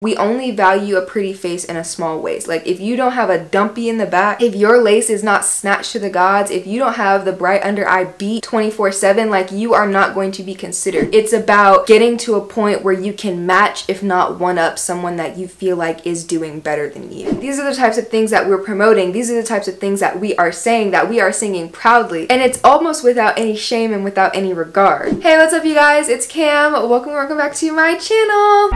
We only value a pretty face in a small ways. Like if you don't have a dumpy in the back, if your lace is not snatched to the gods, if you don't have the bright under eye beat 24/7, like you are not going to be considered. It's about getting to a point where you can match, if not one up, someone that you feel like is doing better than you. These are the types of things that we're promoting. These are the types of things that we are saying, that we are singing proudly. And it's almost without any shame and without any regard. Hey, what's up you guys? It's Cam. Welcome back to my channel.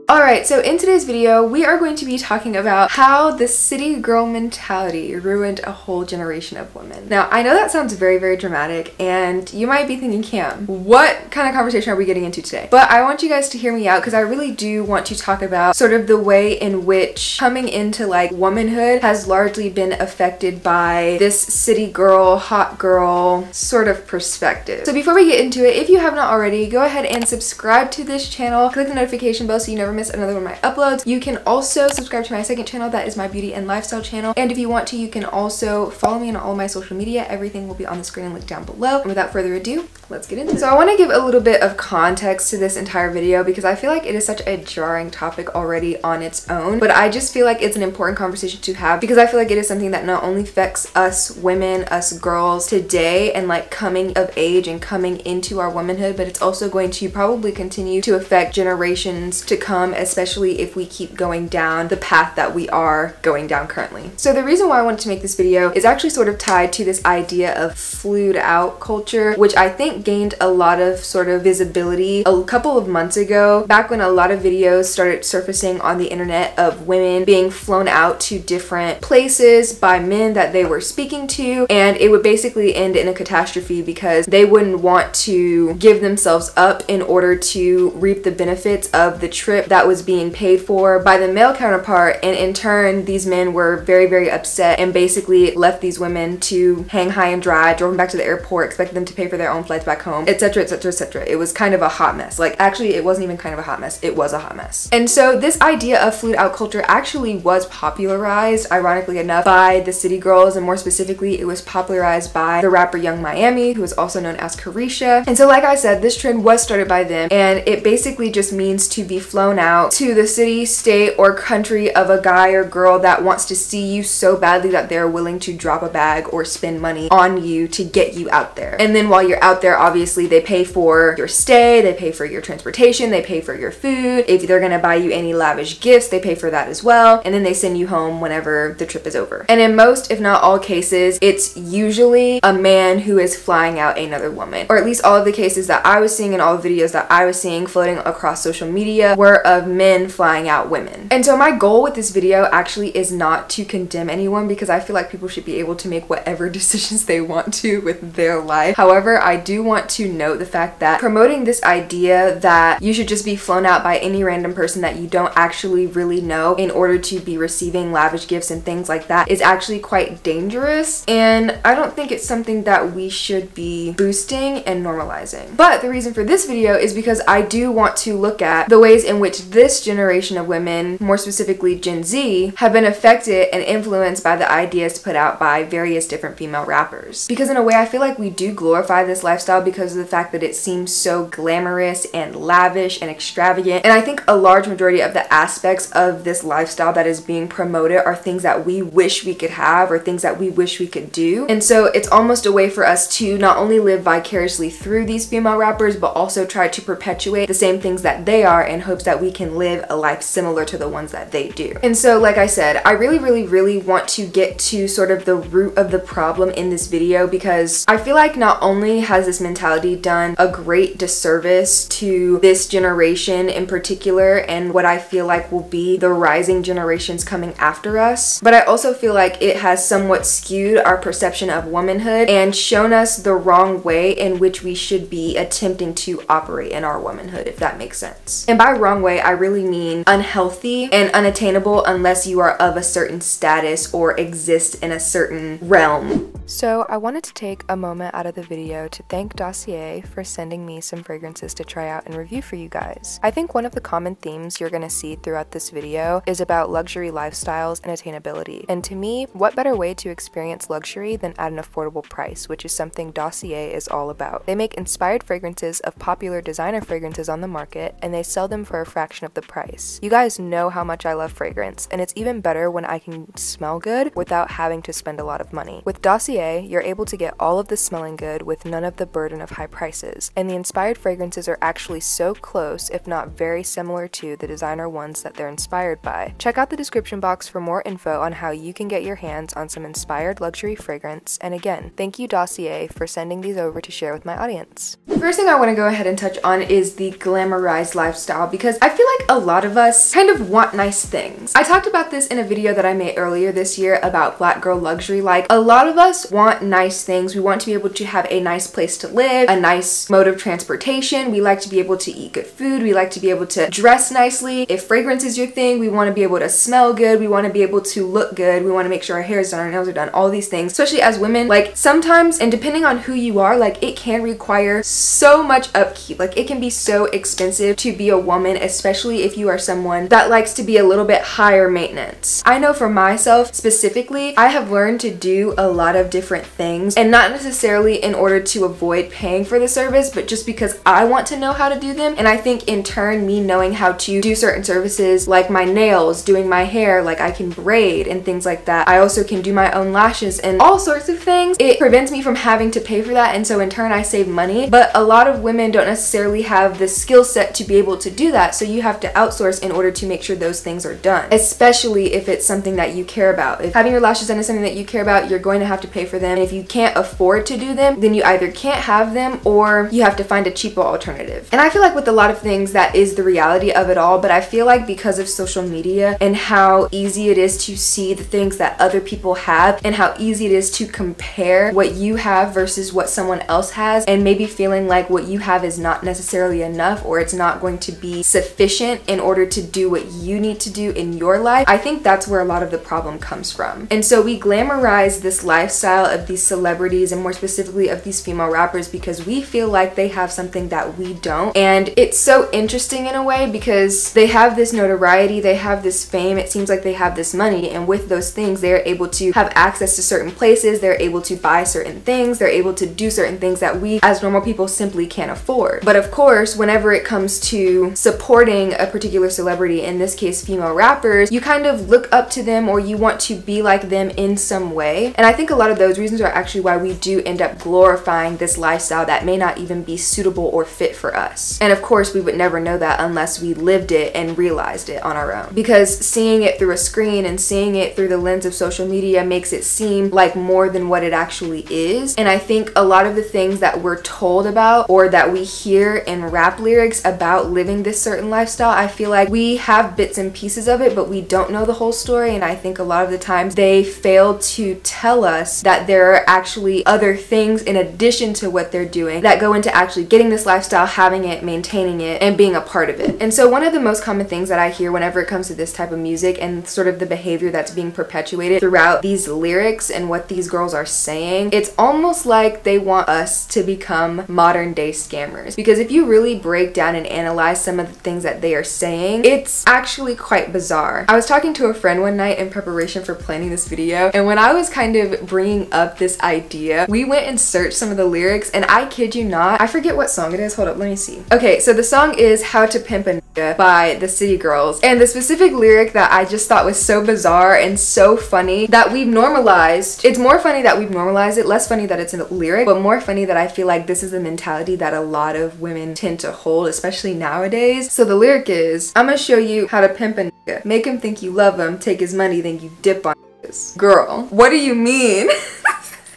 Alright, so in today's video, we are going to be talking about how the city girl mentality ruined a whole generation of women. Now, I know that sounds very, very dramatic, and you might be thinking, Cam, what kind of conversation are we getting into today? But I want you guys to hear me out because I really do want to talk about sort of the way in which coming into like womanhood has largely been affected by this city girl, hot girl sort of perspective. So before we get into it, if you have not already, go ahead and subscribe to this channel, click the notification bell so you never miss another one of my uploads. You can also subscribe to my second channel, that is my beauty and lifestyle channel, and if you want to, you can also follow me on all my social media. Everything will be on the screen and linked down below. And without further ado, let's get into it. So I want to give a little bit of context to this entire video because I feel like it is such a jarring topic already on its own, but I just feel like it's an important conversation to have because I feel like it is something that not only affects us women, us girls today and like coming of age and coming into our womanhood, but it's also going to probably continue to affect generations to come, especially if we keep going down the path that we are going down currently. So the reason why I wanted to make this video is actually sort of tied to this idea of flued out culture, which I think gained a lot of sort of visibility a couple of months ago, back when a lot of videos started surfacing on the internet of women being flown out to different places by men that they were speaking to, and it would basically end in a catastrophe because they wouldn't want to give themselves up in order to reap the benefits of the trip that was being paid for by the male counterpart, and in turn these men were very, very upset and basically left these women to hang high and dry, drove them back to the airport, expected them to pay for their own flights back home, etc, etc, etc. It was kind of a hot mess. Like actually it wasn't even kind of a hot mess, it was a hot mess. And so this idea of flued out culture actually was popularized, ironically enough, by the city girls, and more specifically it was popularized by the rapper Young Miami, who is also known as Carisha. And so like I said, this trend was started by them, and it basically just means to be flown out to the city, state, or country of a guy or girl that wants to see you so badly that they're willing to drop a bag or spend money on you to get you out there. And then while you're out there, obviously they pay for your stay, they pay for your transportation, they pay for your food. If they're gonna buy you any lavish gifts, they pay for that as well. And then they send you home whenever the trip is over. And in most, if not all cases, it's usually a man who is flying out another woman. Or at least all of the cases that I was seeing and all the videos that I was seeing floating across social media were of men flying out women. And so my goal with this video actually is not to condemn anyone because I feel like people should be able to make whatever decisions they want to with their life. However, I do want to note the fact that promoting this idea that you should just be flown out by any random person that you don't actually really know in order to be receiving lavish gifts and things like that is actually quite dangerous, and I don't think it's something that we should be boosting and normalizing. But the reason for this video is because I do want to look at the ways in which this generation of women, more specifically Gen Z, have been affected and influenced by the ideas put out by various different female rappers. Because in a way, I feel like we do glorify this lifestyle because of the fact that it seems so glamorous and lavish and extravagant. And I think a large majority of the aspects of this lifestyle that is being promoted are things that we wish we could have or things that we wish we could do. And so it's almost a way for us to not only live vicariously through these female rappers, but also try to perpetuate the same things that they are in hopes that we can live a life similar to the ones that they do. And so like I said, I really want to get to sort of the root of the problem in this video because I feel like not only has this mentality done a great disservice to this generation in particular and what I feel like will be the rising generations coming after us, but I also feel like it has somewhat skewed our perception of womanhood and shown us the wrong way in which we should be attempting to operate in our womanhood, if that makes sense. And by wrong way, I really mean unhealthy and unattainable unless you are of a certain status or exist in a certain realm. So I wanted to take a moment out of the video to thank Dossier for sending me some fragrances to try out and review for you guys. I think one of the common themes you're gonna see throughout this video is about luxury lifestyles and attainability. And to me, what better way to experience luxury than at an affordable price, which is something Dossier is all about. They make inspired fragrances of popular designer fragrances on the market, and they sell them for a fraction of the price. You guys know how much I love fragrance, and it's even better when I can smell good without having to spend a lot of money. With Dossier, you're able to get all of the smelling good with none of the burden of high prices, and the inspired fragrances are actually so close, if not very similar to the designer ones that they're inspired by. Check out the description box for more info on how you can get your hands on some inspired luxury fragrance, and again, thank you Dossier for sending these over to share with my audience. The first thing I want to go ahead and touch on is the Glamorized Lifestyle, because I feel like a lot of us kind of want nice things. I talked about this in a video that I made earlier this year about Black girl luxury. Like, a lot of us want nice things. We want to be able to have a nice place to live, a nice mode of transportation. We like to be able to eat good food. We like to be able to dress nicely. If fragrance is your thing, we want to be able to smell good. We want to be able to look good. We want to make sure our hair is done, our nails are done, all these things. Especially as women, like sometimes, and depending on who you are, like it can require so much upkeep. Like it can be so expensive to be a woman, especially if you are someone that likes to be a little bit higher maintenance. I know for myself specifically, I have learned to do a lot of different things, and not necessarily in order to avoid paying for the service, but just because I want to know how to do them. And I think in turn, me knowing how to do certain services like my nails, doing my hair, like I can braid and things like that. I also can do my own lashes and all sorts of things. It prevents me from having to pay for that, and so in turn I save money. But a lot of women don't necessarily have the skill set to be able to do that, so you have to outsource in order to make sure those things are done, especially if it's something that you care about. If having your lashes done is something that you care about, you're going to have to pay for them. And if you can't afford to do them, then you either can't have them or you have to find a cheaper alternative. And I feel like with a lot of things, that is the reality of it all. But I feel like because of social media and how easy it is to see the things that other people have, and how easy it is to compare what you have versus what someone else has, and maybe feeling like what you have is not necessarily enough, or it's not going to be sufficient in order to do what you need to do in your life, I think that's where a lot of the problem comes from. And so we glamorize this lifestyle of these celebrities, and more specifically of these female rappers, because we feel like they have something that we don't. And it's so interesting in a way because they have this notoriety, they have this fame, it seems like they have this money, and with those things they're able to have access to certain places, they're able to buy certain things, they're able to do certain things that we as normal people simply can't afford. But of course, whenever it comes to supporting a particular celebrity, in this case female rappers, you kind of look up to them, or you want to be like them in some way. And I think a lot of those reasons are actually why we do end up glorifying this lifestyle that may not even be suitable or fit for us. And of course, we would never know that unless we lived it and realized it on our own, because seeing it through a screen and seeing it through the lens of social media makes it seem like more than what it actually is. And I think a lot of the things that we're told about, or that we hear in rap lyrics about living this certain lifestyle, I feel like we have bits and pieces of it, but we don't know the whole story. And I think a lot of the times they fail to tell us that there are actually other things in addition to what they're doing that go into actually getting this lifestyle, having it, maintaining it, and being a part of it. And so one of the most common things that I hear whenever it comes to this type of music, and sort of the behavior that's being perpetuated throughout these lyrics and what these girls are saying, it's almost like they want us to become modern day scammers. Because if you really break down and analyze some of the things that they are saying, it's actually quite bizarre. I was talking to a friend one night in preparation for planning this video, and when I was kind of bringing up this idea, we went and searched some of the lyrics, and I kid you not, I forget what song it is. Hold up, let me see. Okay, so the song is How to Pimp a Nigga by the City Girls, and the specific lyric that I just thought was so bizarre and so funny that we've normalized. It's more funny that we've normalized it, less funny that it's a lyric, but more funny that I feel like this is the mentality that a lot of women tend to hold, especially nowadays. So the lyric is, I'm gonna show you how to pimp a nigga, make him think you love him, take his money, then you dip on this. Girl, what do you mean?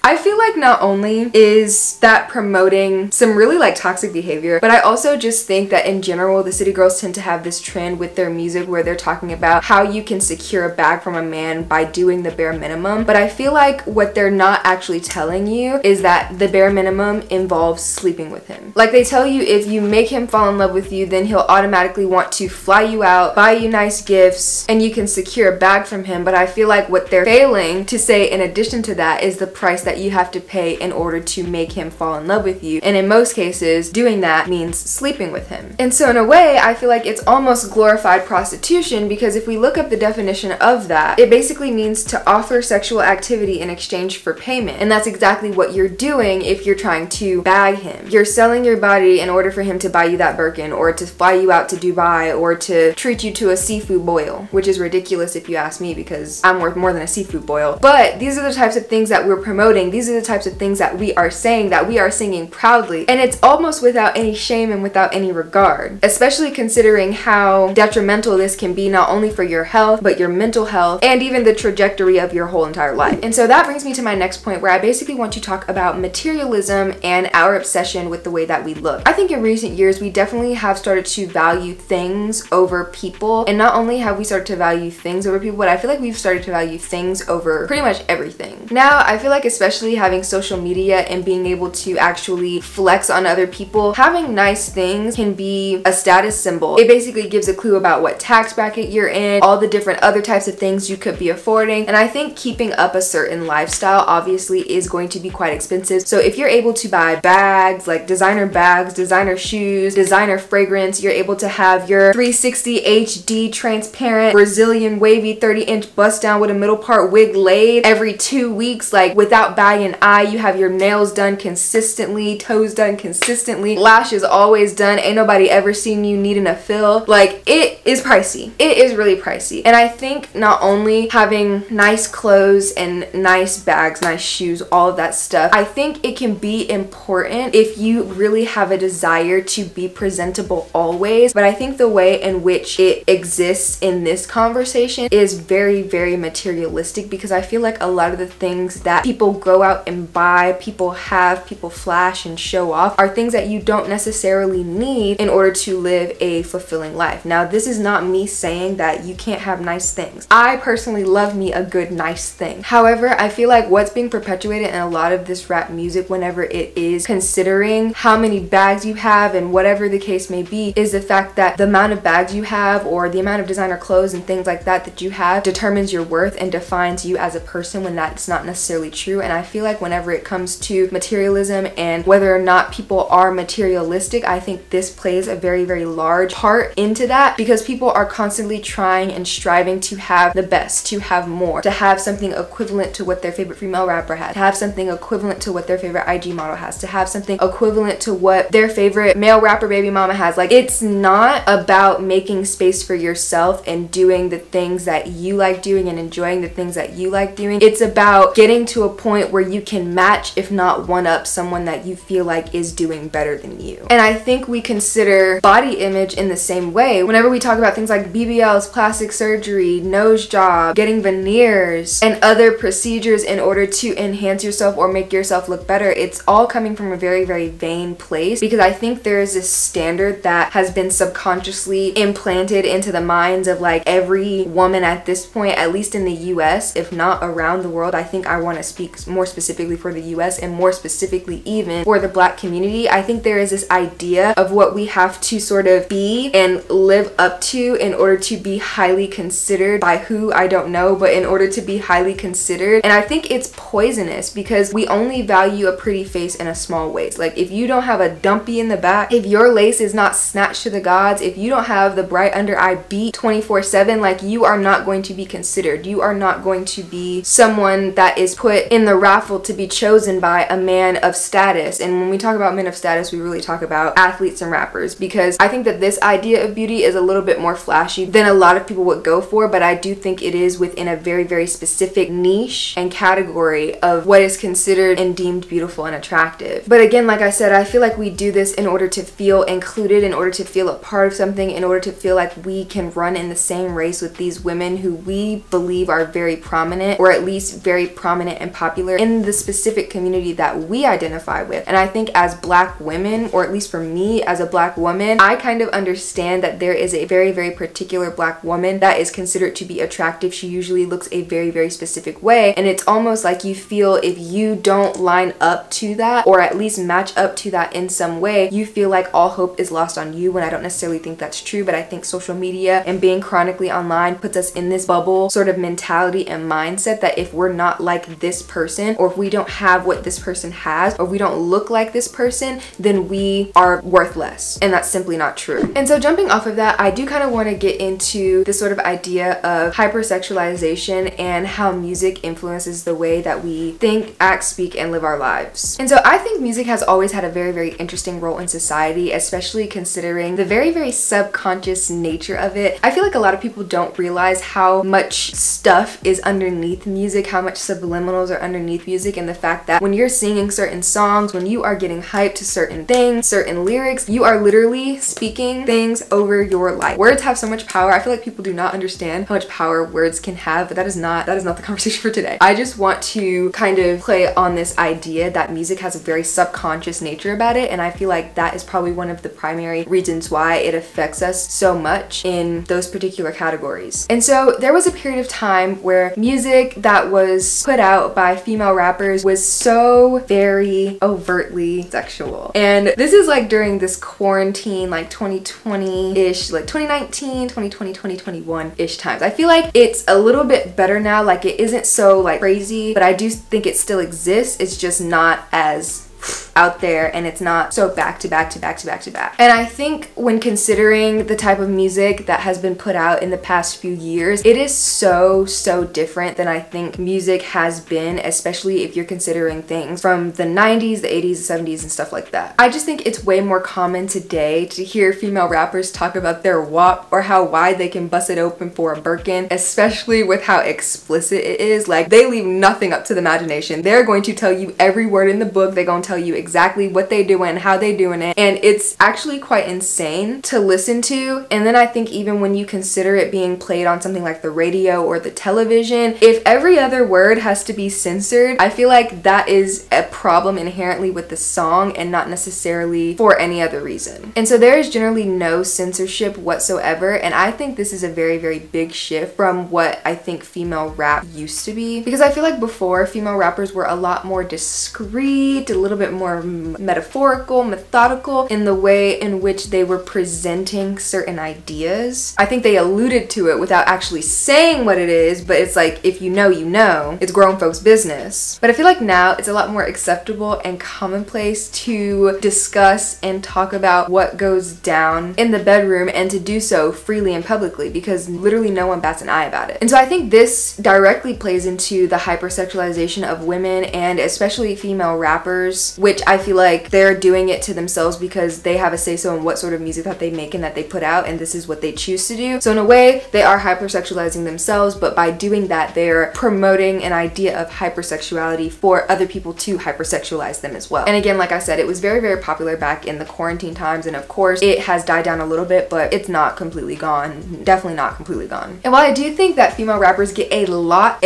I feel like not only is that promoting some really like toxic behavior, but I also just think that in general, the city girls tend to have this trend with their music where they're talking about how you can secure a bag from a man by doing the bare minimum. But I feel like what they're not actually telling you is that the bare minimum involves sleeping with him. Like they tell you if you make him fall in love with you, then he'll automatically want to fly you out, buy you nice gifts, and you can secure a bag from him. But I feel like what they're failing to say in addition to that is the price that you have to pay in order to make him fall in love with you. And in most cases, doing that means sleeping with him. And so in a way, I feel like it's almost glorified prostitution, because if we look up the definition of that, it basically means to offer sexual activity in exchange for payment. And that's exactly what you're doing if you're trying to bag him. You're selling your body in order for him to buy you that Birkin, or to fly you out to Dubai, or to treat you to a seafood boil, which is ridiculous if you ask me, because I'm worth more than a seafood boil. But these are the types of things that we're promoting. These are the types of things that we are saying, that we are singing proudly. And it's almost without any shame and without any regard, especially considering how detrimental this can be, not only for your health, but your mental health, and even the trajectory of your whole entire life. And so that brings me to my next point, where I basically want to talk about materialism and our obsession with the way that we look. I think in recent years, we definitely have started to value things over people. And not only have we started to value things over people, but I feel like we've started to value things over pretty much everything. Now, I feel like especially having social media and being able to actually flex on other people, having nice things can be a status symbol. It basically gives a clue about what tax bracket you're in, all the different other types of things you could be affording. And I think keeping up a certain lifestyle obviously is going to be quite expensive. So if you're able to buy bags, like designer bags, designer shoes, designer fragrance, you're able to have your 360 HD transparent Brazilian wavy 30-inch bust down with a middle part wig laid every 2 weeks, like without batting an eye. You have your nails done consistently, toes done consistently, lashes always done, ain't nobody ever seen you needing a fill. Like, it is pricey. It is really pricey. And I think not only having nice clothes and nice bags, nice shoes, all of that stuff, I think it can be important if you really have a desire to be presentable always. But I think the way in which it exists in this conversation is very, very materialistic, because I feel like a lot of the things that people go out and buy, people have, people flash and show off, are things that you don't necessarily need in order to live a fulfilling life. Now, this is not me saying that you can't have nice things. I personally love me a good nice thing. However, I feel like what's being perpetuated in a lot of this rap music, whenever it is considering how many bags you have and whatever the case may be, is the fact that the amount of bags you have or the amount of designer clothes and things like that that you have determines your worth and defines you as a person, when that's not necessarily true. And I feel like whenever it comes to materialism and whether or not people are materialistic, I think this plays a very, very large part into that, because people are constantly trying and striving to have the best, to have more, to have something equivalent to what their favorite female rapper has, to have something equivalent to what their favorite IG model has, to have something equivalent to what their favorite male rapper baby mama has. Like, it's not about making space for yourself and doing the things that you like doing and enjoying the things that you like doing. It's about getting to a point where you can match, if not one up, someone that you feel like is doing better than you. And I think we consider body image in the same way whenever we talk about things like BBLs, plastic surgery, nose job, getting veneers, and other procedures in order to enhance yourself or make yourself look better. It's all coming from a very, very vain place, because I think there is this standard that has been subconsciously implanted into the minds of like every woman at this point, at least in the US, if not around the world. I think I want to speak more specifically for the US, and more specifically even for the Black community. I think there is this idea of what we have to sort of be and live up to in order to be highly considered by who, I don't know, but in order to be highly considered. And I think it's poisonous, because we only value a pretty face in a small ways. Like, if you don't have a dumpy in the back, if your lace is not snatched to the gods, if you don't have the bright under eye beat 24/7, like, you are not going to be considered. You are not going to be someone that is put in the raffle to be chosen by a man of status. And when we talk about men of status, we really talk about athletes and rappers, because I think that this idea of beauty is a little bit more flashy than a lot of people would go for, but I do think it is within a very, very specific niche and category of what is considered and deemed beautiful and attractive. But again, like I said, I feel like we do this in order to feel included, in order to feel a part of something, in order to feel like we can run in the same race with these women who we believe are very prominent, or at least very prominent and popular popular in the specific community that we identify with. And I think as Black women, or at least for me as a Black woman, I kind of understand that there is a very, very particular Black woman that is considered to be attractive. She usually looks a very, very specific way, and it's almost like you feel if you don't line up to that, or at least match up to that in some way, you feel like all hope is lost on you, when I don't necessarily think that's true. But I think social media and being chronically online puts us in this bubble sort of mentality and mindset that if we're not like this person, or if we don't have what this person has, or we don't look like this person, then we are worthless. And that's simply not true. And so jumping off of that, I do kind of want to get into this sort of idea of hypersexualization and how music influences the way that we think, act, speak, and live our lives. And so I think music has always had a very, very interesting role in society, especially considering the very, very subconscious nature of it. I feel like a lot of people don't realize how much stuff is underneath music, how much subliminals are underneath music, and the fact that when you're singing certain songs, when you are getting hyped to certain things, certain lyrics, you are literally speaking things over your life. Words have so much power. I feel like people do not understand how much power words can have, but that is not the conversation for today. I just want to kind of play on this idea that music has a very subconscious nature about it, and I feel like that is probably one of the primary reasons why it affects us so much in those particular categories. And so there was a period of time where music that was put out by female rappers was so very overtly sexual. And this is like during this quarantine, like 2020-ish, like 2019, 2020, 2021-ish times. I feel like it's a little bit better now. Like it isn't so like crazy, but I do think it still exists. It's just not as out there, and it's not so back to back to back to back to back. And I think when considering the type of music that has been put out in the past few years, it is so different than I think music has been, especially if you're considering things from the 90s, the 80s, the 70s, and stuff like that. I just think it's way more common today to hear female rappers talk about their WAP or how wide they can bust it open for a Birkin, especially with how explicit it is. Like, they leave nothing up to the imagination. They're going to tell you every word in the book. They're going to tell you exactly what they doing, how they doing it, and it's actually quite insane to listen to. And then I think even when you consider it being played on something like the radio or the television, if every other word has to be censored, I feel like that is a problem inherently with the song and not necessarily for any other reason. And so there is generally no censorship whatsoever, and I think this is a very, very big shift from what I think female rap used to be, because I feel like before, female rappers were a lot more discreet, a little bit more metaphorical, methodical in the way in which they were presenting certain ideas. I think they alluded to it without actually saying what it is, but it's like, if you know, you know. It's grown folks' business. But I feel like now it's a lot more acceptable and commonplace to discuss and talk about what goes down in the bedroom, and to do so freely and publicly, because literally no one bats an eye about it. And so I think this directly plays into the hypersexualization of women, and especially female rappers, which I feel like they're doing it to themselves because they have a say-so in what sort of music that they make and that they put out, and this is what they choose to do. So in a way, they are hypersexualizing themselves, but by doing that, they're promoting an idea of hypersexuality for other people to hypersexualize them as well. And again, like I said, it was very, very popular back in the quarantine times, and of course, it has died down a little bit, but it's not completely gone. Definitely not completely gone. And while I do think that female rappers get a lot,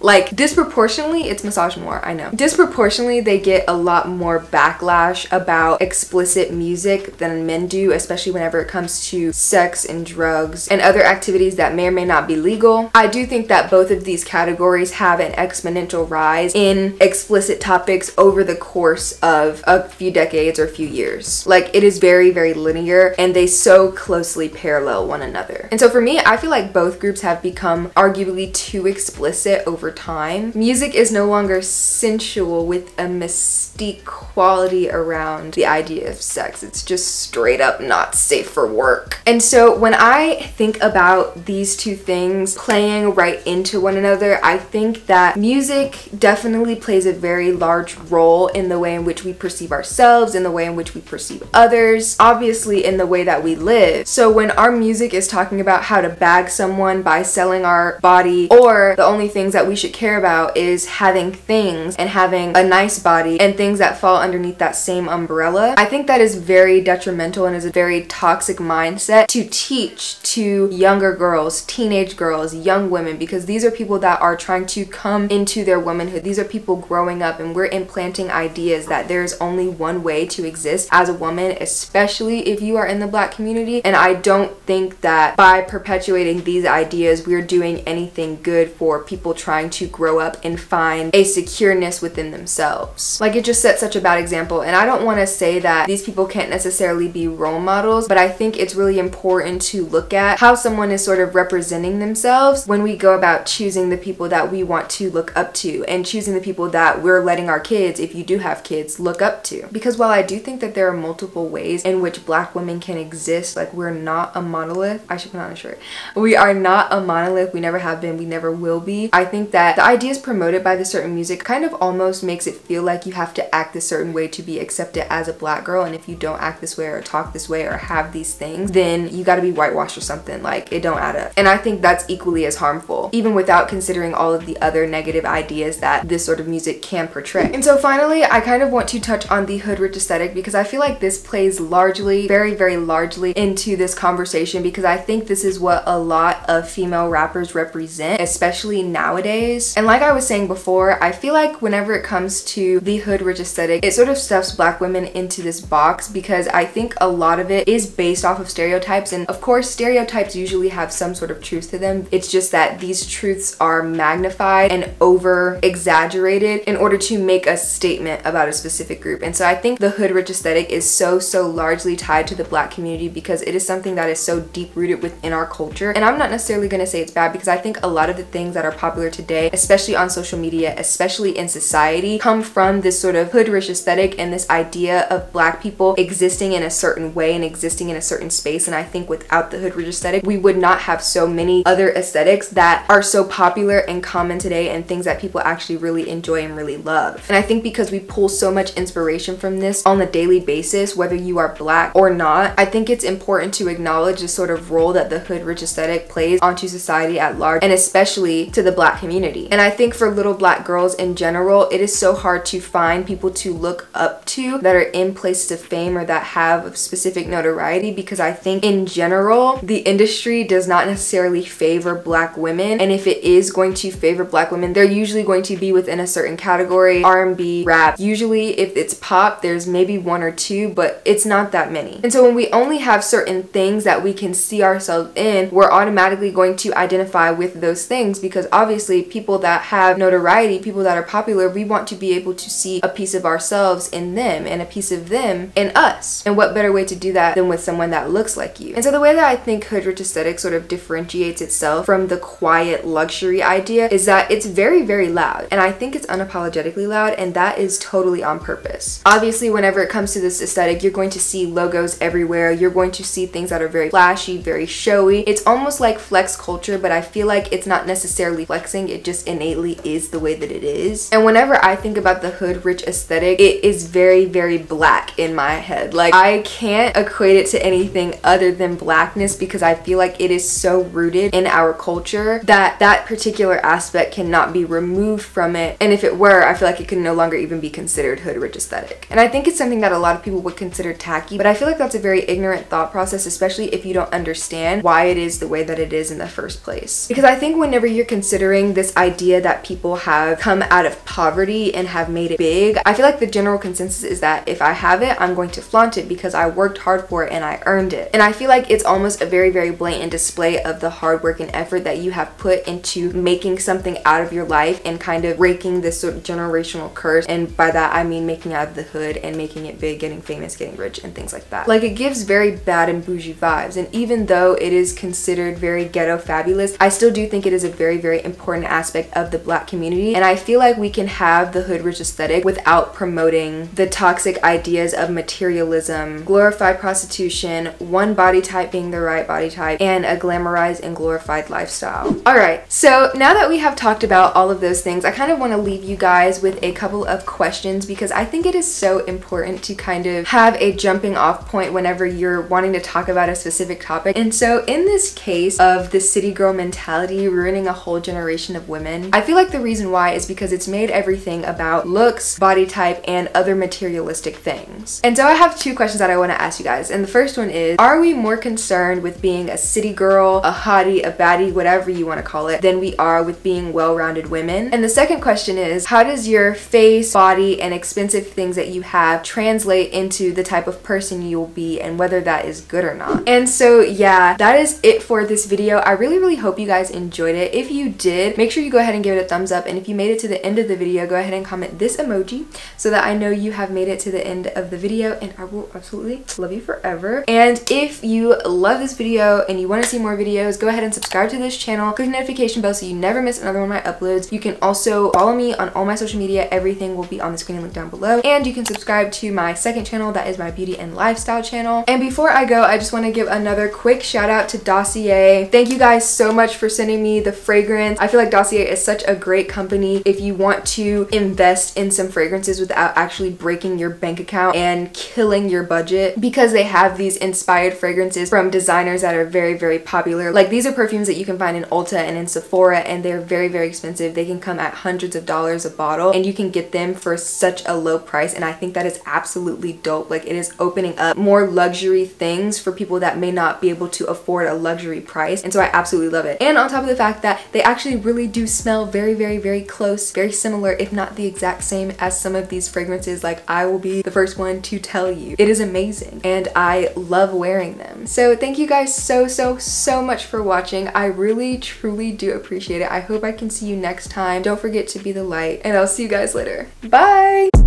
like disproportionately, it's massage more, I know. Disproportionately, they get a lot more backlash about explicit music than men do, especially whenever it comes to sex and drugs and other activities that may or may not be legal. I do think that both of these categories have an exponential rise in explicit topics over the course of a few decades or a few years. Like, it is very, very linear, and they so closely parallel one another. And so for me, I feel like both groups have become arguably too explicit over time. Music is no longer sensual with a mystique quality around the idea of sex. It's just straight up not safe for work. And so when I think about these two things playing right into one another, I think that music definitely plays a very large role in the way in which we perceive ourselves, in the way in which we perceive others, obviously in the way that we live. So when our music is talking about how to bag someone by selling our body, or the only things that we should care about is having things and having a nice body, and things that fall underneath that same umbrella, I think that is very detrimental and is a very toxic mindset to teach to younger girls, teenage girls, young women, because these are people that are trying to come into their womanhood. These are people growing up, and we're implanting ideas that there's only one way to exist as a woman, especially if you are in the Black community. And I don't think that by perpetuating these ideas we're doing anything good for people trying to grow up and find a secureness within themselves. Like, it just sets such a bad example. And I don't want to say that these people can't necessarily be role models, but I think it's really important to look at how someone is sort of representing themselves when we go about choosing the people that we want to look up to, and choosing the people that we're letting our kids, if you do have kids, look up to. Because while I do think that there are multiple ways in which Black women can exist, like, we're not a monolith. I should put on a shirt. We are not a monolith. We never have been. We never will be. I think that the ideas promoted by the certain music kind of almost makes it feel like you have to act a certain way to be accepted as a Black girl, and if you don't act this way or talk this way or have these things, then you got to be whitewashed or something. Like, it don't add up. And I think that's equally as harmful, even without considering all of the other negative ideas that this sort of music can portray. And so finally, I kind of want to touch on the hood rich aesthetic, because I feel like this plays largely, very, very largely into this conversation, because I think this is what a lot of female rappers represent, especially nowadays. And like I was saying before, I feel like whenever it comes to the hood rich aesthetic, it sort of stuffs Black women into this box, because I think a lot of it is based off of stereotypes. And of course, stereotypes usually have some sort of truth to them. It's just that these truths are magnified and over exaggerated in order to make a statement about a specific group. And so I think the hood rich aesthetic is so largely tied to the Black community, because it is something that is so deep rooted within our culture. And I'm not necessarily going to say it's bad, because I think a lot of the things that are popular today, especially on social media, especially in society, come from this sort of hood rich aesthetic and this idea of Black people existing in a certain way and existing in a certain space. And I think without the hood rich aesthetic, we would not have so many other aesthetics that are so popular and common today, and things that people actually really enjoy and really love. And I think because we pull so much inspiration from this on a daily basis, whether you are Black or not, I think it's important to acknowledge the sort of role that the hood rich aesthetic plays onto society at large, and especially to the Black community. And I think for little Black girls in general, it is so hard to find people to look up to that are in places of fame or that have specific notoriety, because I think in general the industry does not necessarily favor Black women, and if it is going to favor Black women, they're usually going to be within a certain category. R&B, rap, usually if it's pop, there's maybe one or two, but it's not that many. And so when we only have certain things that we can see ourselves in, we're automatically going to identify with those things, because obviously people that have notoriety, people that are popular, we want to be able to see a piece of ourselves in them and a piece of them in us. And what better way to do that than with someone that looks like you? And so the way that I think hood rich aesthetic sort of differentiates itself from the quiet luxury idea is that it's very, very loud. And I think it's unapologetically loud, and that is totally on purpose. Obviously, whenever it comes to this aesthetic, you're going to see logos everywhere. You're going to see things that are very flashy, very showy. It's almost like flex culture, but I feel like it's not necessarily flexing. It just innately is the way that it is. And whenever I think about the hood rich aesthetic, it is very, very Black in my head. Like, I can't equate it to anything other than Blackness, because I feel like it is so rooted in our culture that that particular aspect cannot be removed from it. And if it were, I feel like it could no longer even be considered hood rich aesthetic. And I think it's something that a lot of people would consider tacky, but I feel like that's a very ignorant thought process, especially if you don't understand why it is the way that it is in the first place. Because I think whenever you're considering this idea that people have come out of poverty and have made it big, I feel like the general consensus is that if I have it, I'm going to flaunt it because I worked hard for it and I earned it. And I feel like it's almost a very, very blatant display of the hard work and effort that you have put into making something out of your life and kind of breaking this sort of generational curse. And by that, I mean making out of the hood and making it big, getting famous, getting rich, and things like that. Like, it gives very bad and bougie vibes. And even though it is considered very ghetto fabulous, I still do think it is a very, very important aspect of the Black community. And I feel like we can have the hood rich aesthetic without promoting the toxic ideas of materialism, glorified prostitution, one body type being the right body type, and a glamorized and glorified lifestyle. Alright, so now that we have talked about all of those things, I kind of want to leave you guys with a couple of questions, because I think it is so important to kind of have a jumping off point whenever you're wanting to talk about a specific topic. And so in this case of the city girl mentality ruining a whole generation of women, I feel like the reason why is because it's made everything about looks, body type, and other materialistic things. And so I have two questions that I want to ask you guys. And the first one is, are we more concerned with being a city girl, a hottie, a baddie, whatever you want to call it, than we are with being well-rounded women? And the second question is, how does your face, body, and expensive things that you have translate into the type of person you'll be and whether that is good or not? And so yeah, that is it for this video. I really hope you guys enjoyed it. If you did, make sure you go ahead and give it a thumbs up, and if you made it to the end of the video, go ahead and comment this emoji so that I know you have made it to the end of the video, and I will absolutely love you forever. And if you love this video and you want to see more videos, go ahead and subscribe to this channel, click the notification bell so you never miss another one of my uploads. You can also follow me on all my social media. Everything will be on the screen link down below, and you can subscribe to my second channel, that is my beauty and lifestyle channel. And before I go, I just want to give another quick shout out to Dossier. Thank you guys so much for sending me the fragrance. I feel like Dossier is such a great company if you want to invest in some fragrances without actually breaking your bank account and killing your budget, because they have these inspired fragrances from designers that are very popular. Like, these are perfumes that you can find in Ulta and in Sephora, and they're very expensive. They can come at hundreds of dollars a bottle, and you can get them for such a low price, and I think that is absolutely dope. Like, it is opening up more luxury things for people that may not be able to afford a luxury price, and so I absolutely love it. And on top of the fact that they actually really do smell very close, very similar, if not the exact same as some of these fragrances, like I will be the first one to tell you. It is amazing, and I love wearing them. So thank you guys so much for watching. I really truly do appreciate it. I hope I can see you next time. Don't forget to be the light, and I'll see you guys later. Bye!